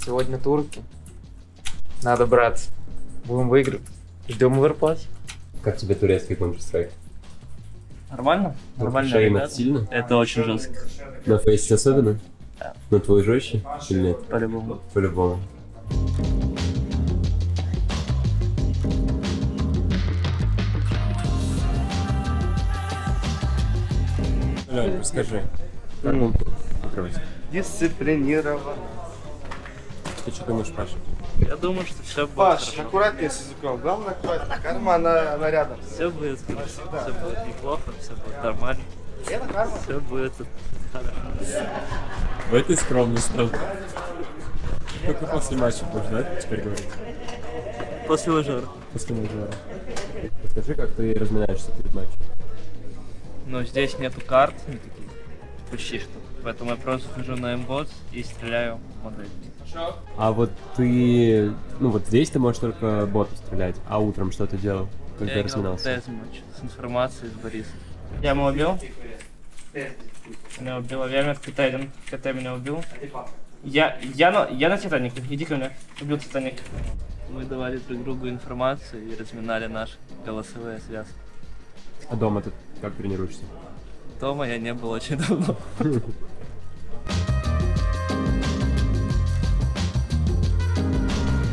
Сегодня турки. Надо браться. Будем выиграть. Ждем Overpass. Как тебе турецкий Counter-Strike? Нормально? Нормально, Шеймов ребята. сильно? Это очень жестко. На фейсе особенно? Да. На твой жестче или нет? По-любому. По-любому. Лёнь, расскажи. Как он покрылся? Дисциплинирован. Ты что думаешь, Паша? Я думаю, что все будет Паш, хорошо. аккуратнее с языком. Главное, аккуратнее. Карма, она рядом. Все будет хорошо, все будет неплохо, все будет нормально. Это карма. Все будет хорошо. В этой скромности. Только после матча будешь, да, теперь говорить? После мажора. После мажора. Расскажи, как ты разминаешься перед матчем. Но здесь нету карт никаких. Почти что. Поэтому я просто хожу на эмбот и стреляю в модель. А вот ты, ну вот здесь ты можешь только боту стрелять, а утром что ты делал, когда Я играл разминался? дезматч с информацией с Борисом. Я его убил. Меня убил Вермет, Китайден. КТ меня убил. Я на Титанике. Иди ко мне. Убил Титаник. Мы давали друг другу информацию и разминали наши голосовые связки. А дома ты как тренируешься? Дома я не был очень давно.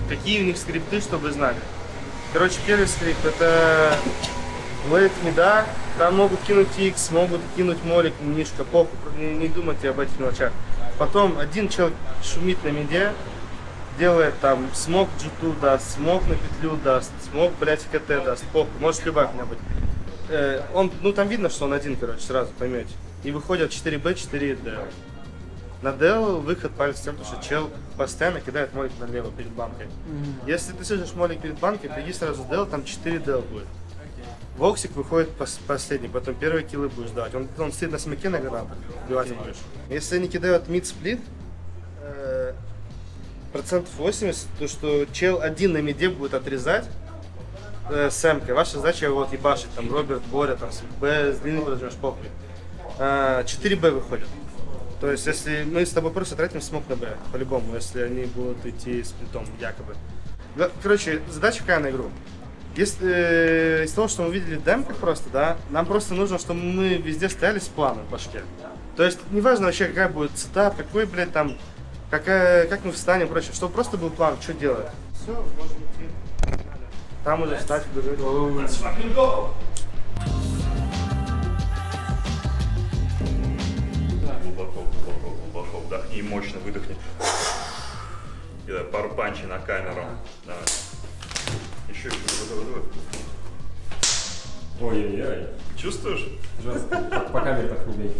Какие у них скрипты, чтобы знали? Короче, первый скрипт это Late Mida. Там могут кинуть X, могут кинуть молик, нишка, похуй, не думайте об этих мелочах. Потом один человек шумит на миде, делает там смог G2 даст, смог на петлю даст, смог, блять, КТ даст, похуй, может любая хуйня быть. Он, ну там видно, что он один, короче, сразу поймете. И выходят 4B, 4D. На DL выход палец в тем, что чел постоянно кидает молик налево перед банкой. Если ты слышишь молик перед банкой, беги сразу DL, там 4 DL будет. Воксик выходит последний, потом первые киллы будешь давать. Он стоит на смоке на гранатах, убивать будешь. Если они кидают мид-сплит, процентов 80, то что чел один на миде будет отрезать с эмкой. Ваша задача вот ебашить, там Роберт, Боря, там с Б, с длинным возьмешь, похуй. 4Б выходят. То есть, если мы с тобой просто тратим смог на Б, по-любому, если они будут идти с плитом, якобы. Короче, задача какая на игру? Из того, что мы видели в демках просто, да, нам просто нужно, чтобы мы везде стояли с планом в башке. То есть, неважно вообще, какая будет цитат, какой, блядь, там, как мы встанем, прочее, чтобы просто был план, что делать. Все, можем идти. Там уже встать, бежать. Глубоко вдохни и мощно выдохни. И да, пару панчей на камеру. Давай. Еще. Ой-ой-ой. Чувствуешь? Жестко. По камере так не бей.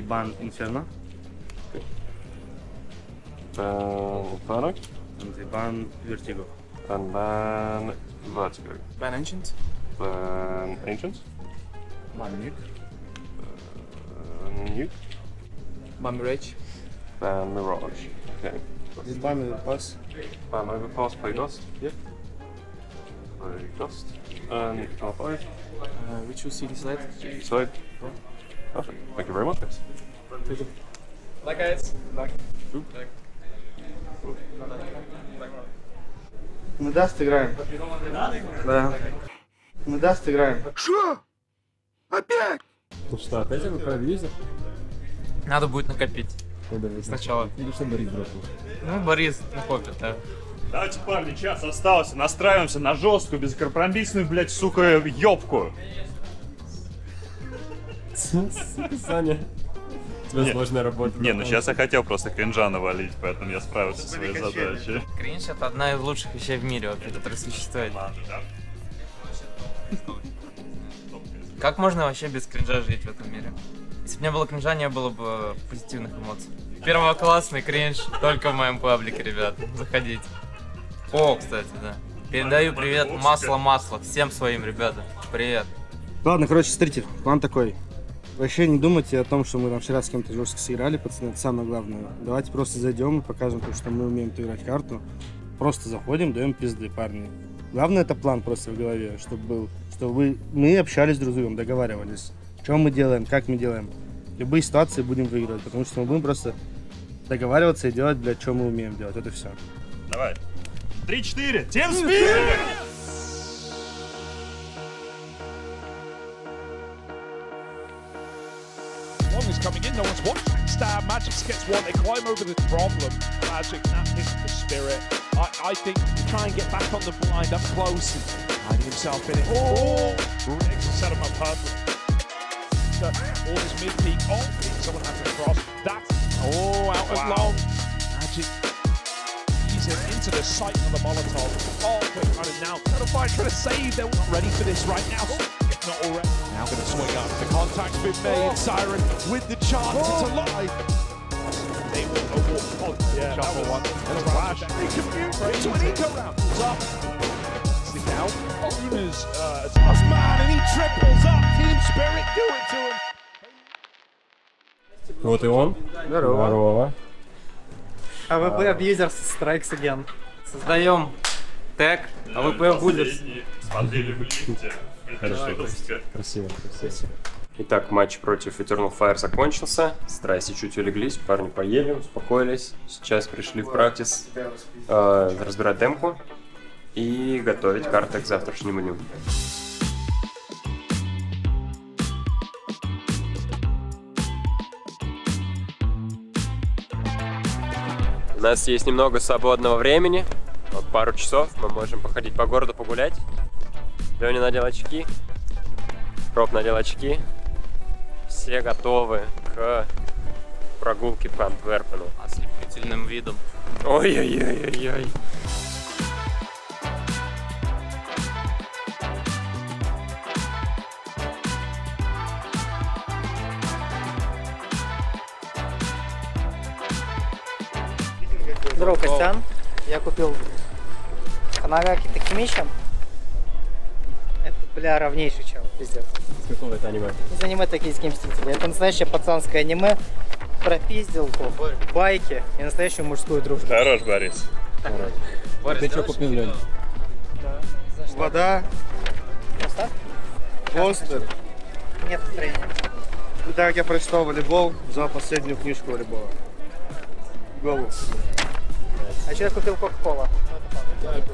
Ban Inferno Inferno. and the Ban Vertigo. And then Vertigo. Ban Ancient. Then Ancient. Ban Nuke. Nuke. Ban Mirage. Then Mirage. Okay. This Ban Pass. Ban Overpass, play Dust. Yep. Play Dust. And R5. We choose CD side. Side. Perfect. Thank you very much, guys. Bye guys. Bye. Мы даст играем. Да. Мы даст играем. Ну что, опять вы про визор? Надо будет накопить. Сначала. Или что Борис дропнул? Ну, Борис накопит, да. Давайте, парни, час остался. Настраиваемся на жесткую, бескомпромиссную, блядь, сука, ёбку. Саня. У тебя Нет. сложная работа. Не, ну сейчас я хотел просто кринжа навалить, поэтому я справился со своей задачей. Кринж — это одна из лучших вещей в мире, вообще, которая существует. Как можно вообще без кринжа жить в этом мире? Если бы не было кринжа, не было бы позитивных эмоций. Первоклассный кринж только в моем паблике, ребят. Заходите. О, кстати, да. Передаю привет масло всем своим, ребята. Привет. Ладно, короче, смотрите, план такой. Вообще не думайте о том, что мы там вчера с кем-то жестко сыграли, пацаны, это самое главное. Давайте просто зайдем и покажем, что мы умеем играть карту. Просто заходим, даем пизды, парни. Главное это план просто в голове, чтобы был, что мы общались друг с другом, договаривались, что мы делаем, как мы делаем. Любые ситуации будем выигрывать, потому что мы будем просто договариваться и делать, блядь, что мы умеем делать. Это все. Давай. 3-4. Team Spirit! One is coming in, no one's watching. Star Magic gets one, they climb over the problem. Magic napping the Spirit. I think to try and get back on the blind up close. Hiding himself in it. Oh! Riggs will set him up perfect. All this mid-peak. Oh, someone has to cross. That's out of long. Magic ease it into the sight of the Molotov. Oh, quick running now. Terrified trying to save. They're not ready for this right now. If not already. Now going to swing up. The contact's been made. Siren with the chance. It's a lot. They will award. Yeah, that one. And a flash. They commute into an eco round. It's up. Stick out. Luna's man, and he triples up. Team Spirit do it to him. Вот и он. Здорово. Здорово. АВП Abusers Strikes Again. Создаем тег АВП Abusers. Смотрели в лифте. Красиво. Итак, матч против Eternal Fire закончился. Страйси чуть улеглись, парни поели, успокоились. Сейчас пришли в практис разбирать демку и готовить карты к завтрашнему дню. У нас есть немного свободного времени, вот пару часов, мы можем походить по городу, погулять. Лёня надел очки, Роб надел очки. Все готовы к прогулке по Антверпену. Ослепительным видом. Ой-ой-ой-ой-ой. Здорово, Костян. Я купил Ханагаки Такимича. Это, бля, равнейший чел, пиздец. С какого это аниме? Из аниме «Токийские мстители». Это настоящее пацанское аниме про пизделку, байки и настоящую мужскую дружбу. Хорош, Борис. Ты что купил, Лёнь? Вода, Просто? постер. Нет настроения. И так как я прочитал волейбол, взял последнюю книжку волейбола. Голову. А еще я купил Кока-Кола.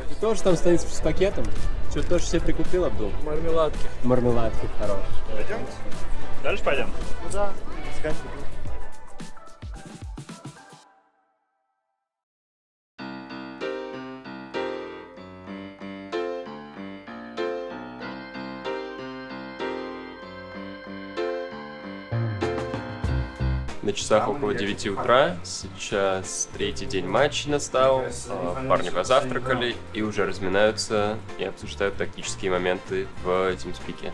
Ты тоже там стоит с пакетом? Что, тоже себе прикупил, Абдул? Мармеладки. Мармеладки, хорош. Пойдемте? Дальше пойдем. Куда? Искать. На часах около 9 утра, сейчас третий день матча настал, парни позавтракали и уже разминаются и обсуждают тактические моменты в тимспике.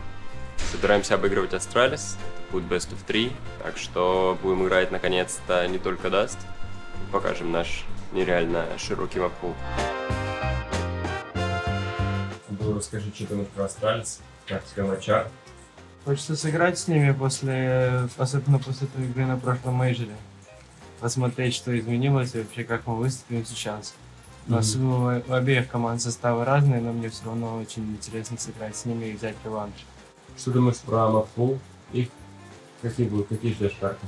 Собираемся обыгрывать Астралис, это будет Best of 3, так что будем играть наконец-то не только Даст, покажем наш нереально широкий маппул. Расскажи, что ты про Астралис, как тебе матча? Хочется сыграть с ними особенно после той игры на прошлом мейджоре. Посмотреть, что изменилось и вообще как мы выступим сейчас. У нас у обеих команд составы разные, но мне все равно очень интересно сыграть с ними и взять реванш. Что думаешь про маппул? И какие ждешь карты?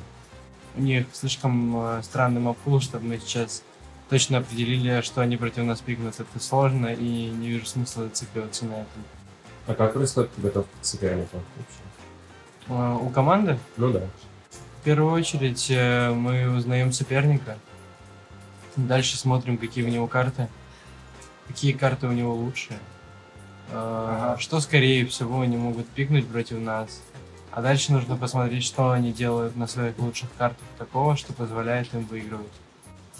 У них слишком странный маппул, чтобы мы сейчас точно определили, что они против нас пикнут. Это сложно и не вижу смысла зацикливаться на этом. А как происходит подготовка к сопернику вообще? У команды? Ну да. В первую очередь мы узнаем соперника. Дальше смотрим, какие у него карты. Какие карты у него лучшие. Что, скорее всего, они могут пикнуть против нас. А дальше нужно посмотреть, что они делают на своих лучших картах такого, что позволяет им выигрывать.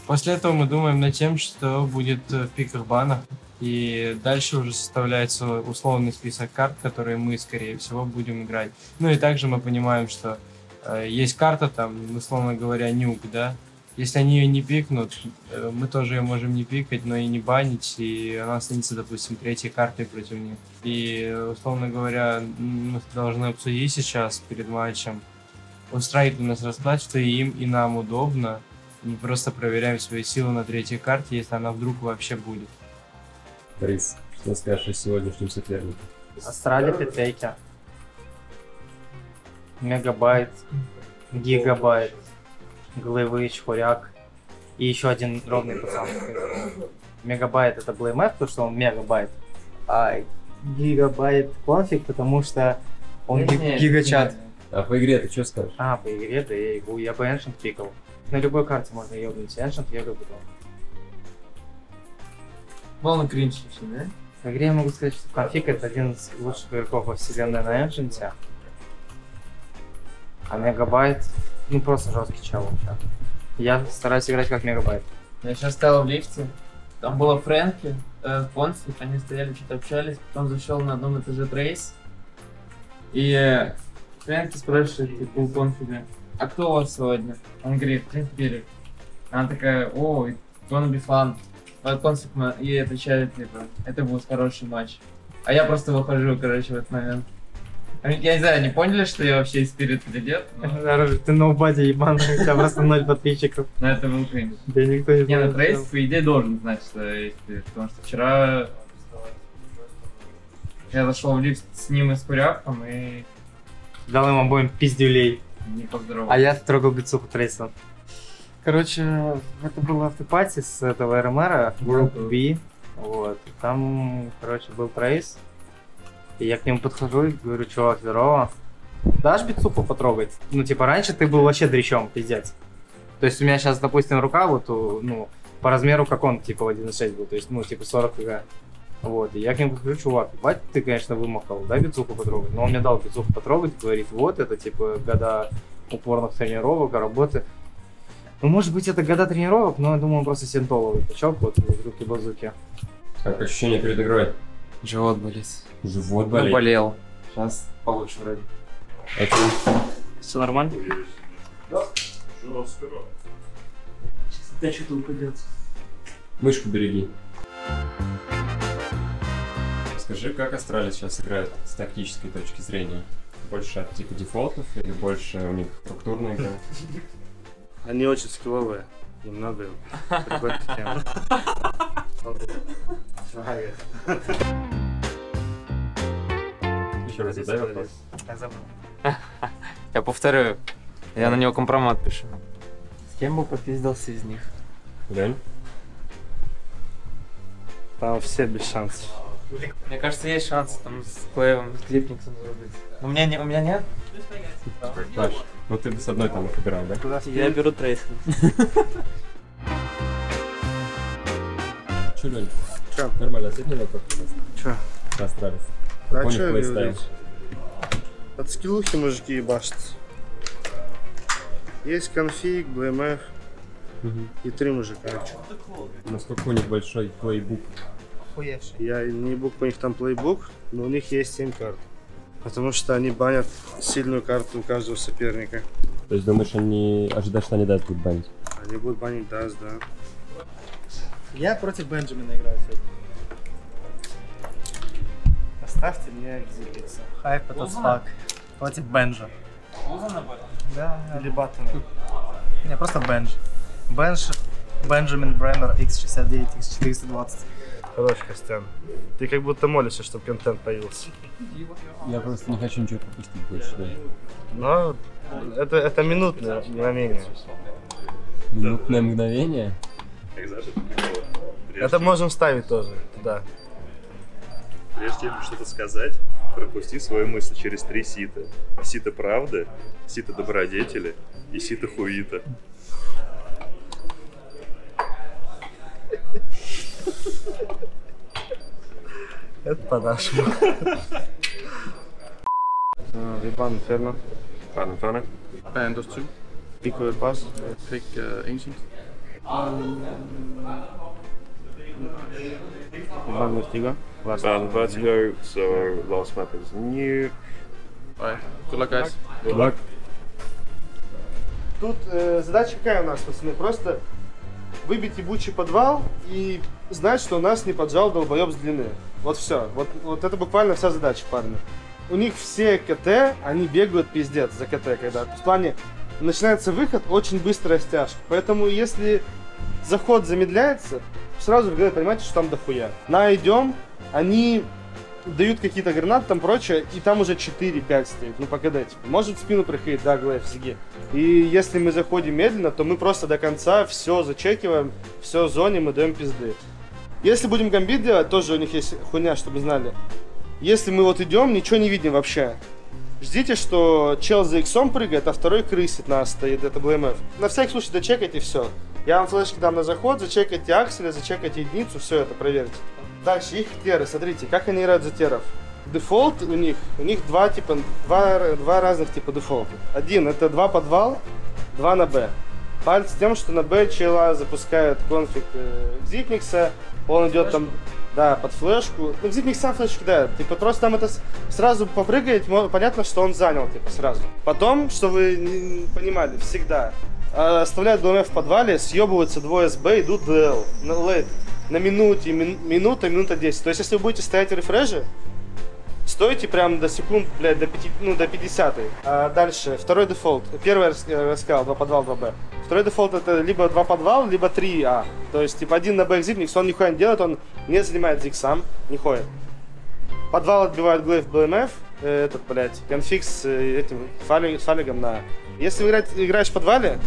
После этого мы думаем над тем, что будет в пиках-банах. И дальше уже составляется условный список карт, которые мы, скорее всего, будем играть. Ну и также мы понимаем, что есть карта, там, условно говоря, нюк, да. Если они ее не пикнут, мы тоже ее можем не пикать, но и не банить, и она останется, допустим, третьей картой против них. И, условно говоря, мы должны обсудить сейчас перед матчем, устраивает ли нас расклад, что и им, и нам удобно. Мы просто проверяем свои силы на третьей карте, если она вдруг вообще будет. Борис, что скажешь о сегодняшнем сопернике? Астрали Петрейки. Мегабайт. Гигабайт. Глывыч, Хуряк. И еще один ровный пацан. Мегабайт это BMF, потому что он мегабайт. А гигабайт конфиг, потому что он гигачат. А по игре ты что скажешь? А, по игре, да я по Ancient пикал. На любой карте можно ебнуть. Ancient я люблю. Полный кринж вообще, да? В игре я могу сказать, что конфиг это один из лучших игроков во вселенной на Ancient. А Мегабайт, ну просто жесткий чел вообще. Я стараюсь играть как Мегабайт. Я сейчас стоял в лифте, там было Фрэнки, Конфиг, они стояли, что-то общались, потом зашел на одном этаже Трейс. И Фрэнки спрашивает, типа, у Конфига, а кто у вас сегодня? Он говорит, Берег. Она такая, о, gonna be fun. Конфиг ей отвечает, типа, это будет хороший матч. А я просто выхожу, короче, в этот момент. Я не знаю, не поняли, что я вообще из Спирит или нет? Но... Ты ноубади ебаный, у тебя просто 0 подписчиков. Но это был кринж. Да никто не знает. Не, ну Трейс, по идее, должен знать, что я из Спирит. Потому что вчера я зашел в лифт с ним и с Куряком и... Дал им обоим пиздюлей. Не поздоровался. А я трогал бицуху Трейса. Короче, это было автопати с этого РМРа, Group B. Вот. Там, короче, был Трейс. И я к нему подхожу и говорю, чувак, здорово. Дашь бицуху потрогать? Ну, типа, раньше ты был вообще дрищом, пиздец. То есть у меня сейчас, допустим, рука вот, ну, по размеру, как он, типа, в 1.6 был. То есть, ну, типа, 40 кг. Вот, и я к нему говорю, чувак, бать, ты, конечно, вымахал, дай бицуху потрогать. Но он мне дал бицуху потрогать, говорит, вот, это, типа, года упорных тренировок, работы. Ну, может быть, это года тренировок, но я думаю, он просто синтоловый качок, вот, в руки-базуки. Как ощущение перед игрой? Живот болит. Живот болит? Ну, болел. Сейчас получше вроде. Это... Все нормально? Да. Жестко. Сейчас опять что-то упадет. Мышку береги. Скажи, как Астрали сейчас играют с тактической точки зрения? Больше от типа дефолтов или больше у них структурная игра? Они очень скилловые. Немного прикольных тем. Еще раз задай вопрос. Я забыл. Я повторю. Я на него компромат пишу. С кем бы попиздился из них? Реально? Там все без шансов. Мне кажется, есть шанс там с Клеевым, с Клипниксом зарубить. У меня нет? Паш, ну ты бы с одной там их выбирал, да? Я беру Трейса. Че, Лёнь? Чё? Нормально, ответь вопрос, пожалуйста. Чё? Астралис. А Какой у чё них плейстайл? говорить? От скиллухи мужики ебашатся. Есть конфиг, BMF и 3 мужика. Насколько у них большой плейбук? Охуевший. Я не ебук, у них там плейбук, но у них есть 7 карт. Потому что они банят сильную карту у каждого соперника. То есть думаешь, они ожидаешь, что они даст будут банить? Они будут банить даст, да. Я против Бенджамина играю сегодня. Оставьте меня экзибиться. Хайп это фак. Против Бенджа. Да, Или Баттона. не, просто Бенж. Бенджамин Бремер X69, X420. Хорош, Костян. Ты как будто молишься, чтобы контент появился. Я просто не хочу ничего пропустить больше, да. Но это минутное мгновение. Минутное мгновение? Как знаешь, это прикол. Это можем ставить тоже, да. Прежде чем что-то сказать, пропусти свою мысль через 3 сита. Сито правды, сито добродетели и сито хуита. Это по-нашему. Вибан Инферно. Bad Inferno. Bandos 2. Pico de Paz. Pick Ancient. Вибан Vertigo. Bad Vertigo, so last map is new. Alright. Good luck, guys. Good luck. Тут задача какая у нас, пацаны? Просто выбить ебучий подвал и знать, что у нас не поджал долбоеб с длины. Вот все. Вот это буквально вся задача, парни. У них все КТ, они бегают пиздец за КТ, когда в плане начинается выход, очень быстрая стяжка. Поэтому если заход замедляется, сразу в голове понимаете, что там дохуя. Идем, они дают какие-то гранаты, там прочее, и там уже 4-5 стоит, ну по КД, типа. Может в спину приходить, да, глэйв, сиги. И если мы заходим медленно, то мы просто до конца все зачекиваем, все зоним и даем пизды. Если будем гамбит делать, тоже у них есть хуйня, чтобы знали. Если мы вот идем, ничего не видим вообще. Ждите, что чел за иксом прыгает, а второй крысит нас стоит, это БМФ. На всякий случай дочекайте все. Я вам флешки дам на заход, зачекайте акселя, зачекайте единицу, все это проверьте. Дальше их теры, смотрите, как они играют за теров. Дефолт у них два разных типа дефолта. Один это 2 подвал, 2 на Б. Пальц с тем, что на Б чела запускает конфиг Зипникса, он идет там, да, под флешку. Ну, Зипник сам флешку кидает, типа просто там это сразу попрыгает, понятно, что он занял, типа сразу. Потом, что вы понимали, всегда оставляют БМФ в подвале, съебываются двое с Б, идут ДЛ на лейт. На минута 10. То есть, если вы будете стоять в рефреже, стойте прям до секунд, блядь, до 50. А дальше, второй дефолт. Первый я рассказал, 2 подвал, 2 Б. Второй дефолт это либо 2 подвал, либо 3 А. То есть, типа, один на Б Зипникс, он нихуя не делает, он не занимает зиг сам, не ходит. Подвал отбивает глейв БМФ, конфиг с этим фалигом на А. Если играешь в подвале,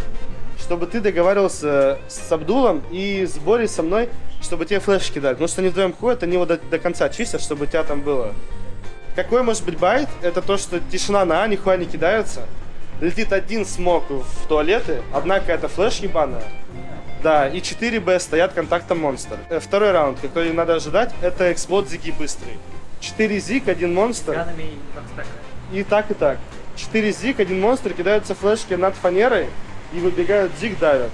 чтобы ты договаривался с Абдулом и с Борей со мной, чтобы тебе флешки дать. Потому что они вдвоем ходят, они его до конца чистят, чтобы у тебя там было. Какой может быть байт? Это то, что тишина на А, нихуя не кидаются. Летит один смог в туалеты, одна какая-то флеш ебаная. Да, и 4 Б стоят контактом монстр. Второй раунд, который надо ожидать, это эксплод зиги быстрый. 4 зиг, 1 монстр. И так, и так. 4 зиг, 1 монстр, кидаются флешки над фанерой и выбегают зиг, давят.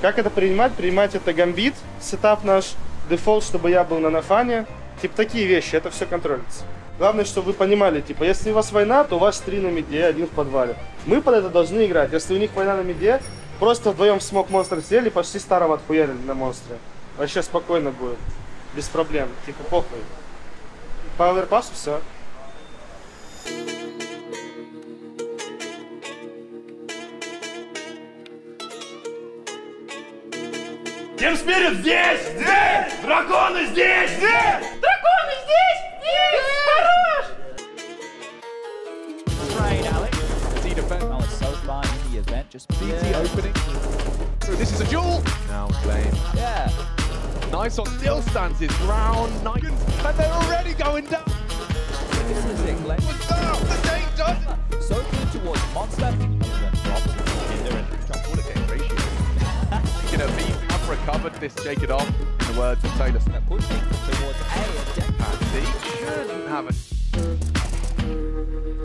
Как это принимать? Принимать это гамбит, сетап наш, дефолт, чтобы я был на нафане. Типа такие вещи, это все контролится. Главное, чтобы вы понимали, типа, если у вас война, то у вас 3 на миде, 1 в подвале. Мы под это должны играть. Если у них война на миде, просто вдвоем в смог монстр сели, почти старого отхуярили на монстре. Вообще спокойно будет, без проблем, типа похуй. По оверпасу все. Тем Спирит здесь! Здесь! Драконы здесь! Здесь! Драконы здесь! Здесь! Хорош! Train, Alex. Zeta Bent. Oh, it's so fun in the event. Just BT opening. So this is a duel. Now Flame. Yeah. Nice on still stands his ground. Nice. And they're already going down. This is it, Glenn. What's up? The date does it. So good towards Monster. And then drops in there and trying to pull a game ratio. Gonna be recovered this, shake it off, in the words of Taylor. Pushing towards A and C shouldn't have it.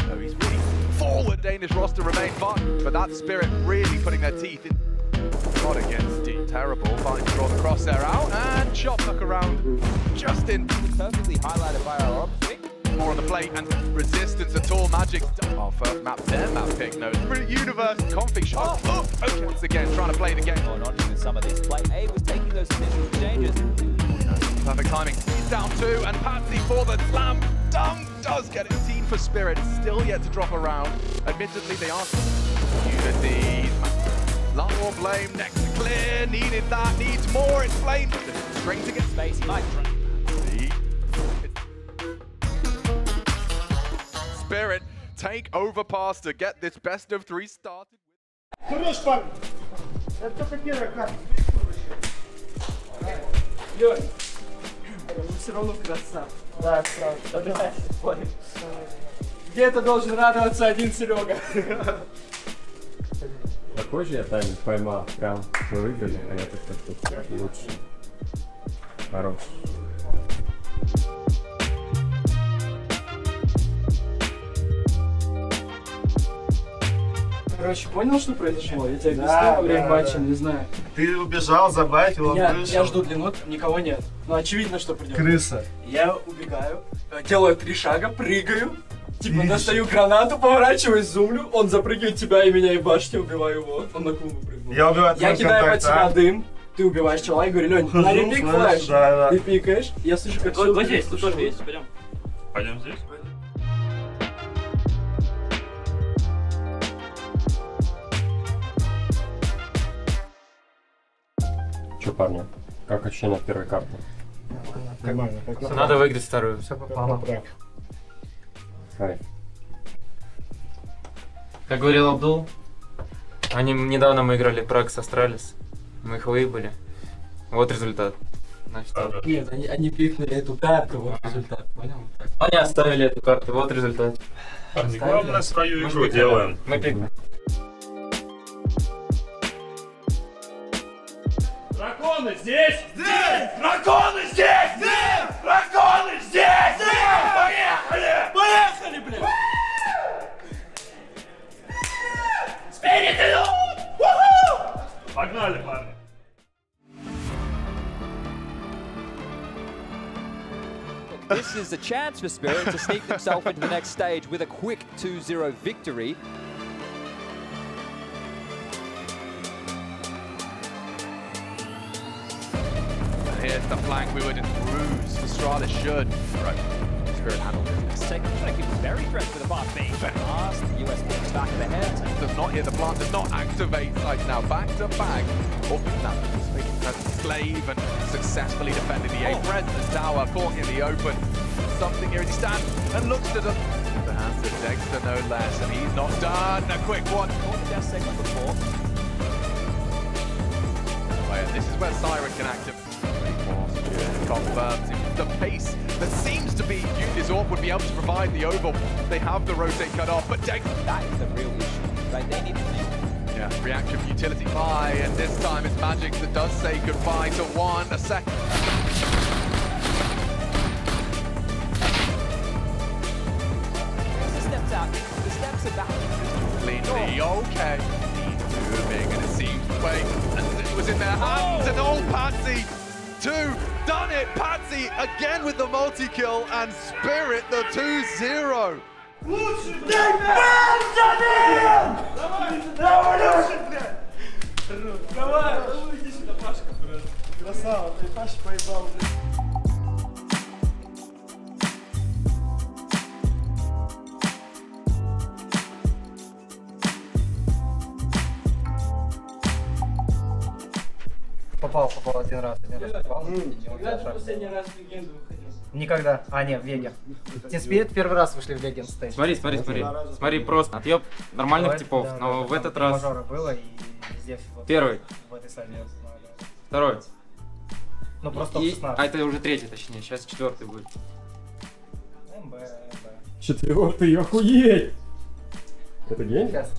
No, he's really forward. Danish roster remain fine, but that Spirit really putting their teeth in. Not against D. Terrible. Fine to draw the crosshair out and chop tuck around. Just in. Perfectly highlighted by our opposite. More on the plate and resistance at all. Magic. Oh, first map, their map pick. No, universe config shot. Oh, okay. Once again, trying to play the game. Going on with some of this play. A was taking those initial changes. Perfect timing. He's down 2, and Patsy for the slam dunk does get it. Team for Spirit still yet to drop around. Admittedly, they are Unity. Lot more blame. Next to clear. Needed that. Needs more. It's Flame. String to get space. He might try. Spirit take over pass to get this best of 3 started. Хорош, парень. Это только первая карта. Лёнь, он все равно красав. Да, сразу. Где-то должен радоваться один Серега. Такой же я тайминг поймал. Прям мы выиграли, а я так лучше. Хорош. Короче, понял, что произошло? Я тебе объяснил во время матча, не знаю. Ты убежал, забайтил, он вышел. Я жду длину, никого нет. Ну, очевидно, что придет. Крыса. Я убегаю, делаю 3 шага, прыгаю, типа достаю гранату, поворачиваюсь, зумлю, он запрыгивает тебя и меня, и башни, убиваю его. Он на клубу прыгнул. Я кидаю под себя дым, ты убиваешь чела и говорю, Лёнь, на репик флэш. Ты пикаешь, я слышу, как вот здесь, тут тоже есть, пойдем. Пойдем здесь? Че, парни, как ощущение от первой карты? Нормально. Нормально. Надо выиграть вторую. Все попало. Как говорил Абдул, недавно мы играли Пракс Астралис. Мы их выебали. Вот результат. Значит, Нет, они пикнули эту карту, вот результат, понял? они оставили эту карту, вот результат. Главное, свою игру делаем. Мы пикнули. Драконы здесь! Здесь! Драконы здесь! Здесь! Драконы здесь! Здесь! Поехали! Поехали, блядь! Спирит идут! Погнали, парни! This is a chance for Spirit to sneak themselves into the next stage with a quick 2-0 victory. Here's the flank, we wouldn't bruise. Astralis should. Right. Spirit handled business. Second track is very threatened with a fast beat. Fast, the US picks back of the head. Does not hit the plant, does not activate sites now. Back to back. Up now, making presence Slave and successfully defending the A. President's tower caught in the open. Something here as he stands and looks to the hands of Dexter no less, and he's not done. A quick one. Caught the death segment before. Oh, yeah, this is where Siren can activate. Confirms the pace that seems to be Ubisoft would be able to provide the over. They have the rotate cut off, but that is the real issue. Right, they need to make. Yeah, reaction from utility buy, and this time it's Magic that does say goodbye to one. A second. The steps out. The steps are back. Cleanly, okay. He's moving, and it seems wait, and it was in their hands, and old Patsy. Two, done it! Patsy again with the multi-kill and Spirit the 2-0. Красава, ты Паша поебал. Попал один раз попал. Когда ты последний раз в легенду выходил? Никогда. А, нет, в Веге. Team Spirit первый раз вышли в Легенд стейдж. Смотри, просто отъеб нормальных типов, да, но да, в этот раз... Мажора было и везде вот Первый. В этой саде. Второй. Ну просто И... 16. А это уже третий, точнее, сейчас четвертый будет. МБ. Четвертый, охуеть! Это гений? Сейчас.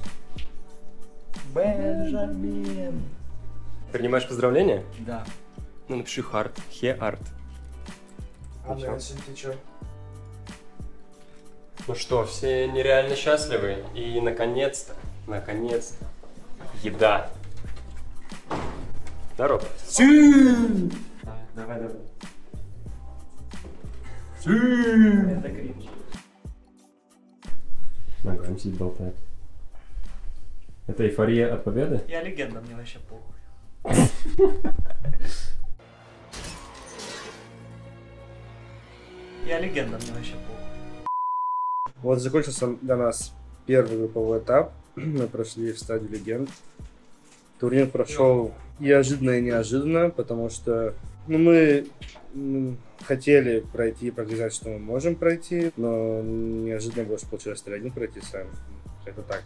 Бенджамин. Принимаешь поздравления? Да. Ну напиши хард, хе-арт. А ты чё? Ну что, все нереально счастливы. И наконец-то, еда. Здорово. Давай. Это кринж. Надо там сидеть болтать. Это эйфория от победы? Я легенда, мне вообще похуй. Я легенда, мне вообще похуй. Вот закончился для нас первый групповой этап. Мы прошли в стадию легенд. Турнир прошел и ожиданно, и неожиданно, потому что мы хотели пройти и показать, что мы можем пройти, но неожиданно было, что получилось 3-1 пройти сами. Это так.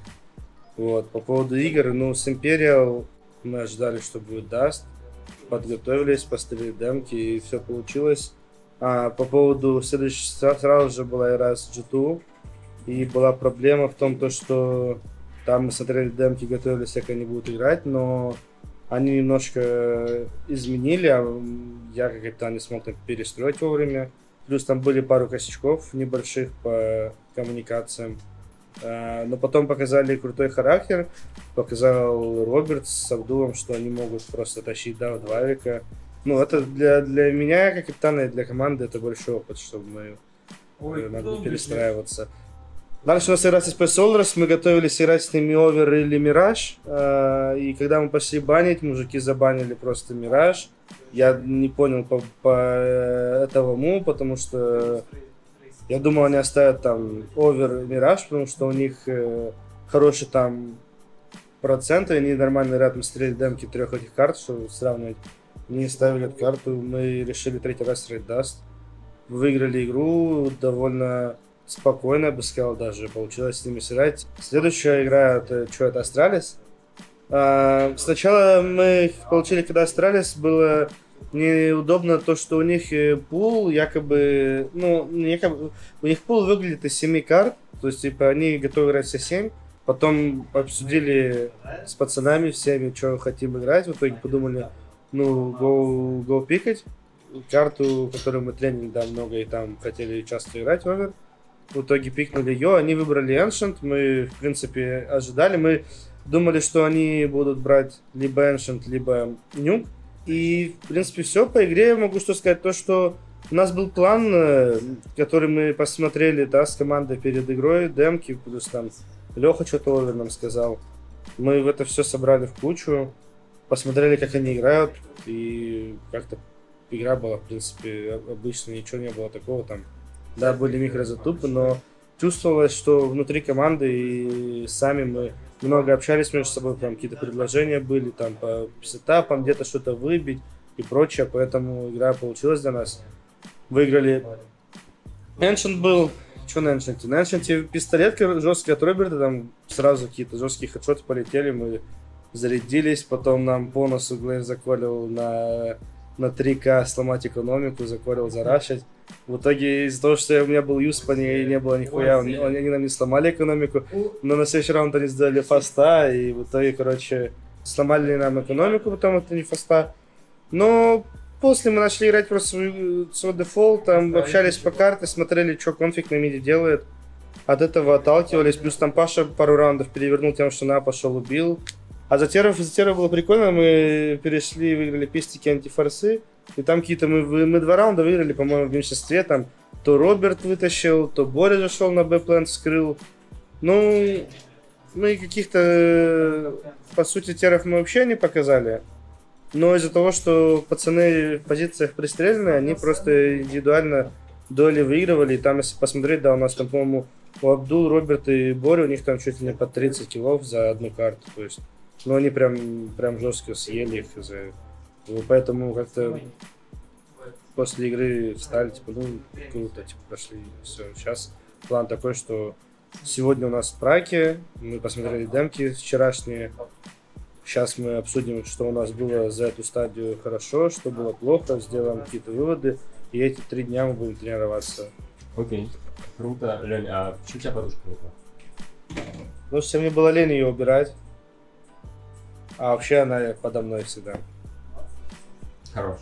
Вот. По поводу игр, с Imperial мы ожидали, что будет Dust. Подготовились, поставили демки, и все получилось. А по поводу следующего, сразу же была игра с G2. И была проблема в том, что там мы смотрели демки, готовились, как они будут играть, но они немножко изменили, а я как капитан не смог так перестроить вовремя. Плюс там были пару косячков небольших по коммуникациям. Но потом показали крутой характер, показал Роберт с Абдулом, что они могут просто тащить в 2 века. Это для меня, как капитана, и для команды это большой опыт, чтобы надо перестраиваться. Дальше у нас игра с SP Solars, мы готовились играть с ними Овер или Мираж, и когда мы пошли банить, мужики забанили просто Мираж. Я не понял по этому, потому что я думал, они оставят там Овер и Мираж, потому что у них хороший там процент, и они нормально играют, мы стреляли демки 3 этих карт, чтобы сравнивать. не ставили эту карту, мы решили третий раз Red Dust. Выиграли игру довольно спокойно, я бы сказал, даже получилось с ними сыграть. Следующая игра, это Astralis. Сначала мы получили, когда Astralis, было неудобно то, что у них пул якобы, у них пул выглядит из 7 карт, то есть типа они готовы играть все 7. Потом обсудили с пацанами всеми, что хотим играть, в итоге подумали, go пикать карту, которую мы тренили, да, много, и там хотели часто играть, овер. В итоге пикнули ее, они выбрали Ancient, мы, в принципе, ожидали, мы думали, что они будут брать либо Ancient, либо Nuke. И, в принципе, все. По игре я могу что сказать, то, что у нас был план, который мы посмотрели, да, с командой перед игрой, демки, плюс там Леха что-то овер нам сказал. Мы в это все собрали в кучу, посмотрели, как они играют, и как-то игра была, в принципе, обычная, ничего не было такого там. Да, были микрозатупы, но чувствовалось, что внутри команды и сами мы много общались между собой, там какие-то предложения были, там по сетапам где-то что-то выбить и прочее, поэтому игра получилась для нас. Выиграли. Ancient был, что на Ancient? На Ancient пистолет жесткий от Роберта, там сразу какие-то жесткие хедшоты полетели, мы зарядились, потом нам по носу Глейв заколил на 3К сломать экономику, заколил зарашить. В итоге из-за того, что у меня был юз, по ней не было нихуя, они нам не сломали экономику, но на следующий раунд они сделали фаста, и в итоге, короче, сломали нам экономику, потом это не фаста. Но после мы начали играть просто свой дефолт, там общались по карте, смотрели, что конфиг на миде делает. От этого отталкивались, плюс там Паша пару раундов перевернул тем, что на пошел, убил. А за терров было прикольно, мы перешли, выиграли пистики, антифорсы. И там какие-то мы 2 раунда выиграли, по-моему, в меньшинстве. Там то Роберт вытащил, то Боря зашел на Б-плент, вскрыл. И каких-то, по сути, терров мы вообще не показали. Но из-за того, что пацаны в позициях пристрелены, они просто индивидуально дуэли выигрывали. И там, если посмотреть, да, у нас там, по-моему, у Абдул, Роберт и Боря, у них там чуть ли не по 30 киллов за одну карту. То есть, они прям жестко съели их за... Поэтому как-то после игры встали, типа, круто, типа, прошли, все. Сейчас план такой, что сегодня у нас в праке, мы посмотрели демки вчерашние. Сейчас мы обсудим, что у нас было за эту стадию хорошо, что было плохо, сделаем какие-то выводы, и эти 3 дня мы будем тренироваться. Окей, круто. Лень, а почему у тебя подушка выпала? Потому что мне было лень ее убирать, а вообще она подо мной всегда. Хорош.